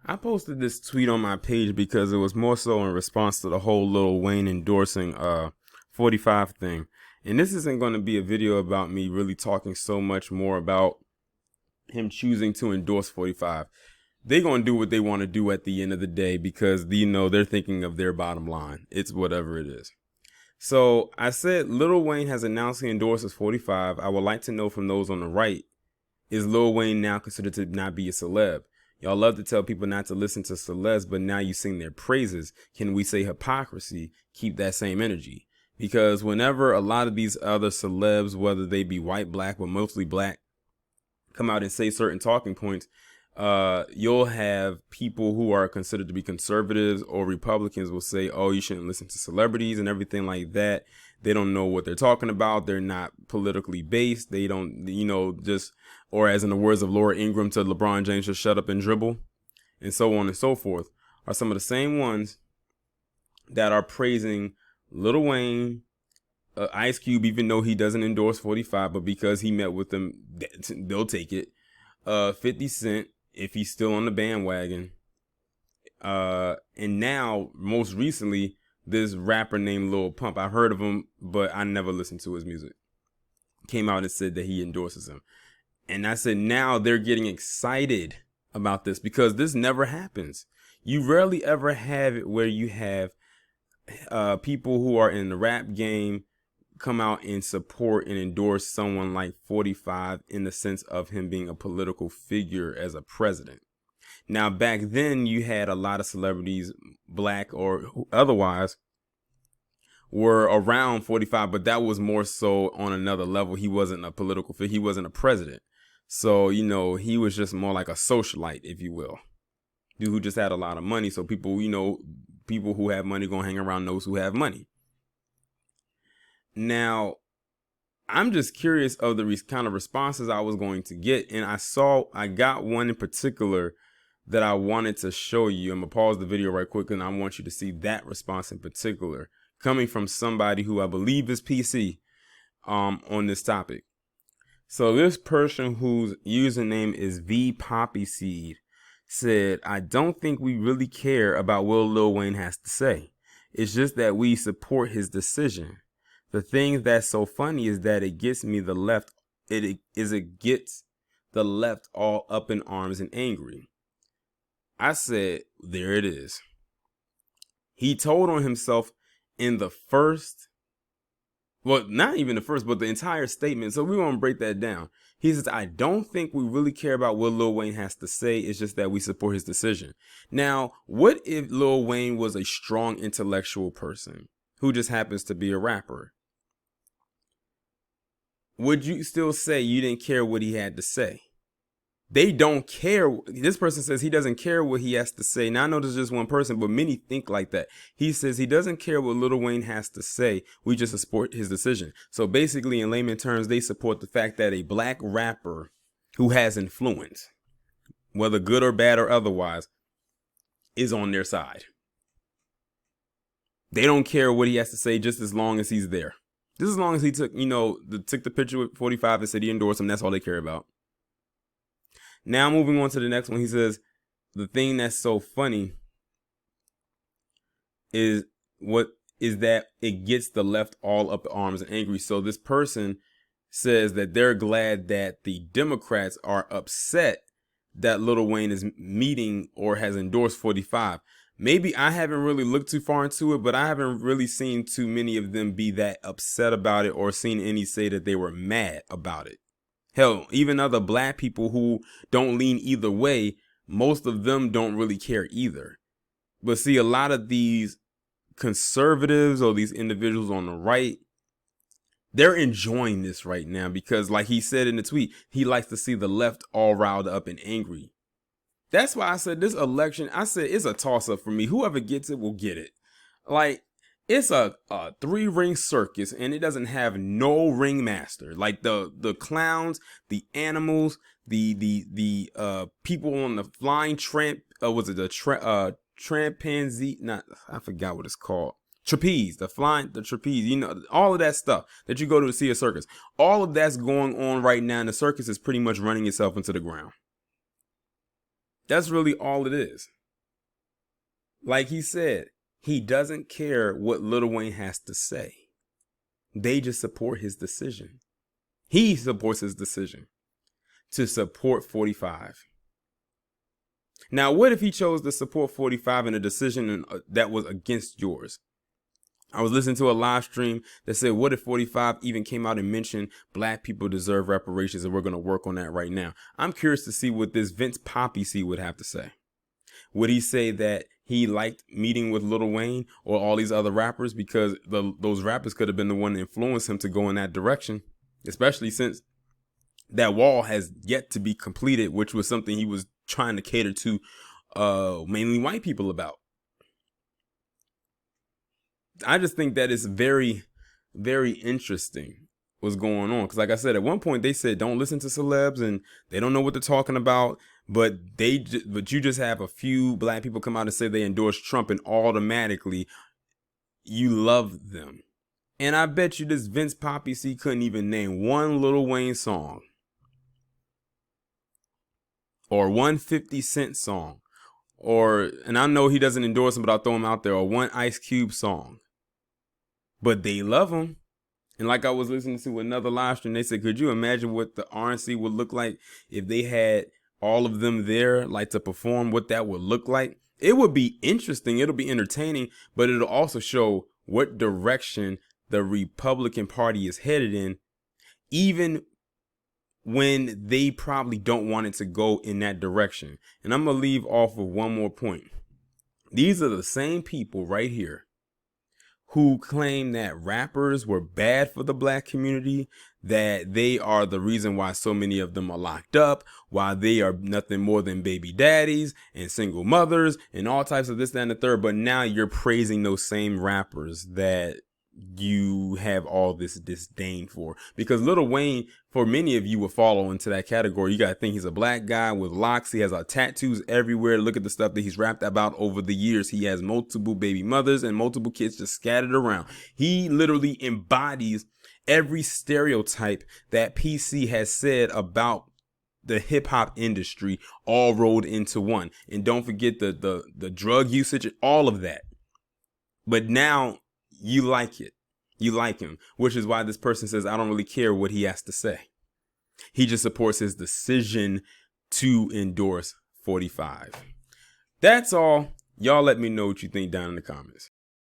I posted this tweet on my page because it was more so in response to the whole Lil Wayne endorsing 45 thing. And this isn't going to be a video about me really talking so much more about him choosing to endorse 45. They're going to do what they want to do at the end of the day because, they're thinking of their bottom line. It's whatever it is. So I said Lil Wayne has announced he endorses 45. I would like to know from those on the right, is Lil Wayne now considered to not be a celeb? Y'all love to tell people not to listen to celebs, but now you sing their praises. Can we say hypocrisy? Keep that same energy. Because whenever a lot of these other celebs, whether they be white, black, but mostly black, come out and say certain talking points, you'll have people who are considered to be conservatives or Republicans will say, oh, you shouldn't listen to celebrities and everything like that. They don't know what they're talking about. They're not politically based. They don't, or as in the words of Laura Ingraham to LeBron James, just shut up and dribble, and so on and so forth, are some of the same ones that are praising Lil Wayne, Ice Cube, even though he doesn't endorse 45, but because he met with them, they'll take it. 50 Cent, if he's still on the bandwagon. And now, most recently, this rapper named Lil Pump. I've heard of him, but I never listened to his music. Came out and said that he endorses him. And I said, now they're getting excited about this because this never happens. You rarely ever have it where you have people who are in the rap game come out and support and endorse someone like 45 in the sense of him being a political figure as a president. Now, back then, you had a lot of celebrities, black or otherwise, were around 45, but that was more so on another level. He wasn't a political figure. He wasn't a president. So, he was just more like a socialite, if you will. Dude who just had a lot of money. So people, people who have money gonna hang around those who have money. Now, I'm just curious of the kind of responses I was going to get. And I got one in particular that I wanted to show you. I'm gonna pause the video right quick and I want you to see that response in particular coming from somebody who I believe is PC on this topic. So this person whose username is VPoppySeed said, I don't think we really care about what Lil Wayne has to say. It's just that we support his decision. The thing that's so funny is that it gets the left all up in arms and angry. I said, there it is. He told on himself in the first, well, not even the first, but the entire statement. So we want to break that down. He says, I don't think we really care about what Lil Wayne has to say. It's just that we support his decision. Now, what if Lil Wayne was a strong intellectual person who just happens to be a rapper? Would you still say you didn't care what he had to say? They don't care. This person says he doesn't care what he has to say. Now, I know there's just one person, but many think like that. He says he doesn't care what Lil Wayne has to say. We just support his decision. So basically, in layman terms, they support the fact that a black rapper who has influence, whether good or bad or otherwise, is on their side. They don't care what he has to say just as long as he's there. Just as long as he took the picture with 45 and said he endorsed him, that's all they care about. Now, moving on to the next one, he says, the thing that's so funny is that it gets the left all up in arms and angry. So this person says that they're glad that the Democrats are upset that Lil Wayne is meeting or has endorsed 45. Maybe I haven't really looked too far into it, but I haven't really seen too many of them be that upset about it or seen any say that they were mad about it. Hell, even other black people who don't lean either way, most of them don't really care either. But see, a lot of these conservatives or these individuals on the right, they're enjoying this right now because, like he said in the tweet, he likes to see the left all riled up and angry. That's why I said this election, it's a toss-up for me. Whoever gets it will get it. Like, it's a 3-ring circus, and it doesn't have no ringmaster. Like the clowns, the animals, the people on the flying chimpanzee? Not, I forgot what it's called. Trapeze, the trapeze. All of that stuff that you go to see a circus. All of that's going on right now, and the circus is pretty much running itself into the ground. That's really all it is. Like he said, he doesn't care what Lil Wayne has to say. They just support his decision. He supports his decision to support 45. Now, what if he chose to support 45 in a decision that was against yours? I was listening to a live stream that said, what if 45 even came out and mentioned black people deserve reparations, and we're going to work on that right now? I'm curious to see what this Vince Poppy would have to say. Would he say that he liked meeting with Lil Wayne or all these other rappers because those rappers could have been the one to influence him to go in that direction, especially since that wall has yet to be completed, which was something he was trying to cater to mainly white people about. I just think that it's very, very interesting what's going on. Because like I said, at one point they said don't listen to celebs and they don't know what they're talking about. But you just have a few black people come out and say they endorse Trump, and automatically you love them. And I bet you this Vince Poppy couldn't even name one Lil Wayne song or one 50 Cent song, and I know he doesn't endorse him, but I'll throw him out there, or one Ice Cube song. But they love him. And like I was listening to another live stream, they said, could you imagine what the RNC would look like if they had all of them there, like to perform, what that would look like? It would be interesting. It'll be entertaining, but it'll also show what direction the Republican Party is headed in, even when they probably don't want it to go in that direction. And I'm going to leave off with one more point. These are the same people right here who claim that rappers were bad for the black community, that they are the reason why so many of them are locked up, why they are nothing more than baby daddies and single mothers and all types of this, that, and the third. But now you're praising those same rappers that you have all this disdain for, because Lil Wayne, for many of you, will fall into that category. You gotta think he's a black guy with locks. He has tattoos everywhere. Look at the stuff that he's rapped about over the years. He has multiple baby mothers and multiple kids just scattered around. He literally embodies every stereotype that PC has said about the hip hop industry, all rolled into one. And don't forget the drug usage, all of that. But now you like it. You like him, which is why this person says, I don't really care what he has to say. He just supports his decision to endorse 45. That's all. Y'all let me know what you think down in the comments.